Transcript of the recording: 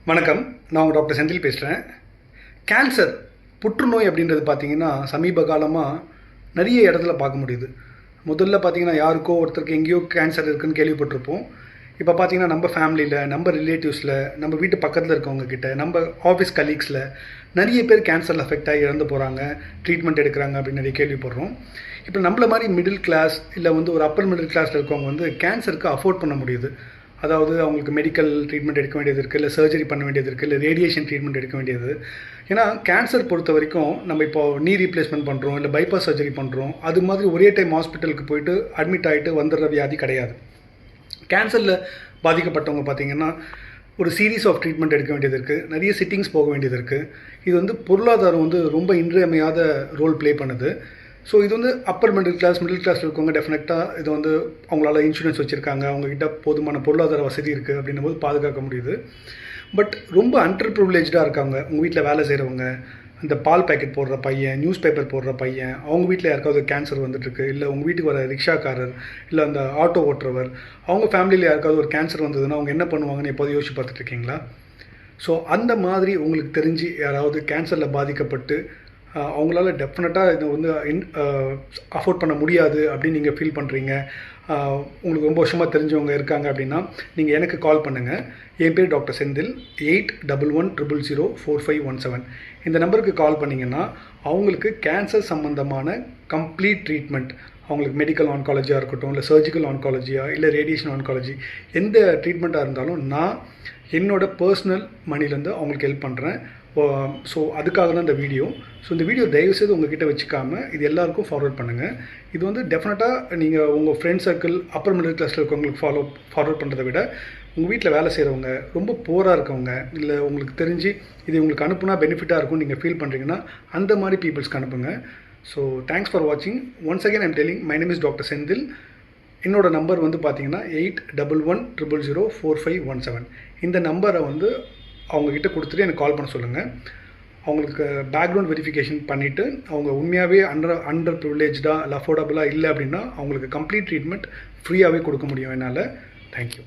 வணக்கம். நான் உங்கள் டாக்டர் செந்தில் பேசுகிறேன். கேன்சர் புற்றுநோய் அப்படின்றது பார்த்திங்கன்னா சமீப காலமாக நிறைய இடத்துல பார்க்க முடியுது. முதல்ல பார்த்திங்கன்னா யாருக்கோ ஒருத்தருக்கு எங்கேயோ கேன்சர் இருக்குதுன்னு கேள்விப்பட்டிருப்போம். இப்போ பார்த்திங்கன்னா நம்ம ஃபேமிலியில், நம்ம ரிலேட்டிவ்ஸில், நம்ம வீட்டு பக்கத்தில் இருக்கவங்க கிட்ட, நம்ம ஆஃபீஸ் கலீக்ஸில் நிறைய பேர் கேன்சரில் அஃபெக்ட் ஆகி இறந்து போகிறாங்க, ட்ரீட்மெண்ட் எடுக்கிறாங்க அப்படின்னு நிறைய கேள்விப்படுறோம். இப்போ நம்மள மாதிரி மிடில் கிளாஸ் இல்லை ஒரு அப்பர் மிடில் கிளாஸில் இருக்கவங்க கேன்சருக்கு அஃபோர்ட் பண்ண முடியுது. அதாவது அவங்களுக்கு மெடிக்கல் ட்ரீட்மெண்ட் எடுக்க வேண்டியது இருக்குது, இல்லை சர்ஜரி பண்ண வேண்டியது இருக்குது, இல்லை ரேடியேஷன் ட்ரீட்மெண்ட் எடுக்க வேண்டியது. ஏன்னா கேன்சர் பொறுத்த வரைக்கும் நம்ம இப்போ நீ ரீப்ளேஸ்மெண்ட் பண்ணுறோம், இல்லை பைபாஸ் சர்ஜரி பண்ணுறோம், அது மாதிரி ஒரே டைம் ஹாஸ்பிட்டலுக்கு போயிட்டு அட்மிட் ஆகிட்டு வந்துடுற வியாதி கிடையாது. கேன்சரில் பாதிக்கப்பட்டவங்க பார்த்திங்கன்னா ஒரு சீரீஸ் ஆஃப் ட்ரீட்மெண்ட் எடுக்க வேண்டியது இருக்குது, நிறைய சிட்டிங்ஸ் போக வேண்டியது இருக்குது. இது பொருளாதாரம் ரொம்ப இன்றியமையாத ரோல் ப்ளே பண்ணுது. ஸோ இது அப்பர் மிடில் கிளாஸில் இருக்கவங்க டெஃபினட்டாக இது அவங்களால இன்சூரன்ஸ் வச்சுருக்காங்க, அவங்கக்கிட்ட போதுமான பொருளாதார வசதி இருக்குது அப்படின்னும் போது பாதுகாக்க முடியுது. பட் ரொம்ப அண்டர் ப்ரிவிலேஜாக இருக்காங்க. உங்கள் வீட்டில் வேலை செய்கிறவங்க, இந்த பால் பேக்கெட் போடுற பையன், நியூஸ் பேப்பர் போடுற பையன், அவங்க வீட்டில் யாருக்காவது கேன்சர் வந்துட்டுருக்கு, இல்லை உங்கள் வீட்டுக்கு வர ரிக்ஷாக்காரர், இல்லை அந்த ஆட்டோ ஓட்டுறவர், அவங்க ஃபேமிலியில் யாருக்காவது ஒரு கேன்சர் வந்ததுன்னா அவங்க என்ன பண்ணுவாங்கன்னு எப்போது யோசிச்சு பார்த்துட்ருக்கீங்களா? ஸோ அந்த மாதிரி உங்களுக்கு தெரிஞ்சு யாராவது கேன்சரில் பாதிக்கப்பட்டு அவங்களால டெஃபினட்டாக இதை அஃபோர்ட் பண்ண முடியாது அப்படின்னு நீங்கள் ஃபீல் பண்ணுறீங்க, உங்களுக்கு ரொம்ப வருஷமாக தெரிஞ்சவங்க இருக்காங்க அப்படின்னா நீங்கள் எனக்கு கால் பண்ணுங்கள். என் பேர் டாக்டர் செந்தில். 8111004517 இந்த நம்பருக்கு கால் பண்ணிங்கன்னா அவங்களுக்கு கேன்சர் சம்மந்தமான கம்ப்ளீட் ட்ரீட்மெண்ட், அவங்களுக்கு மெடிக்கல் ஆன்காலஜியாக இருக்கட்டும், இல்லை சர்ஜிக்கல் ஆன்காலஜியாக, இல்லை ரேடியேஷன் ஆன்காலஜி, எந்த ட்ரீட்மெண்ட்டாக இருந்தாலும் நான் என்னோடய பர்சனல் மணிலேருந்து அவங்களுக்கு ஹெல்ப் பண்ணுறேன். ஸோ அதுக்காக தான் இந்த வீடியோ. ஸோ இந்த வீடியோ தயவுசெய்து உங்கள்கிட்ட வச்சுக்காமல் இது எல்லாருக்கும் ஃபார்வர்ட் பண்ணுங்கள். இது டெஃபினட்டாக நீங்கள் உங்கள் ஃப்ரெண்ட் சர்க்கிள், அப்பர் மிடில் கிளாஸில் இருக்கவங்களுக்கு ஃபார்வர்ட் பண்ணுறதை விட உங்கள் வீட்டில் வேலை செய்கிறவங்க, ரொம்ப போராக இருக்கவங்க, இல்லை உங்களுக்கு தெரிஞ்சு இது உங்களுக்கு அனுப்புனா பெனிஃபிட்டாக இருக்கும்னு நீங்கள் ஃபீல் பண்ணுறீங்கன்னா அந்த மாதிரி பீப்புள்ஸ்க்கு அனுப்புங்க. ஸோ தேங்க்ஸ் ஃபார் வாட்சிங். Once again I'm telling, my name is doctor Senthil. என்னோடய நம்பர் பார்த்தீங்கன்னா 8111004517. இந்த நம்பரை அவங்கக்கிட்ட கொடுத்துட்டு எனக்கு கால் பண்ண சொல்லுங்கள். அவங்களுக்கு பேக்ரவுண்ட் வெரிஃபிகேஷன் பண்ணிவிட்டு அவங்க உண்மையாகவே அண்டர் ப்ரிவிலேஜாக இல்லை அஃபோர்டபுளாக இல்லை அப்படின்னா அவங்களுக்கு கம்ப்ளீட் ட்ரீட்மெண்ட் ஃப்ரீயாகவே கொடுக்க முடியும் என்னால். தேங்க்யூ.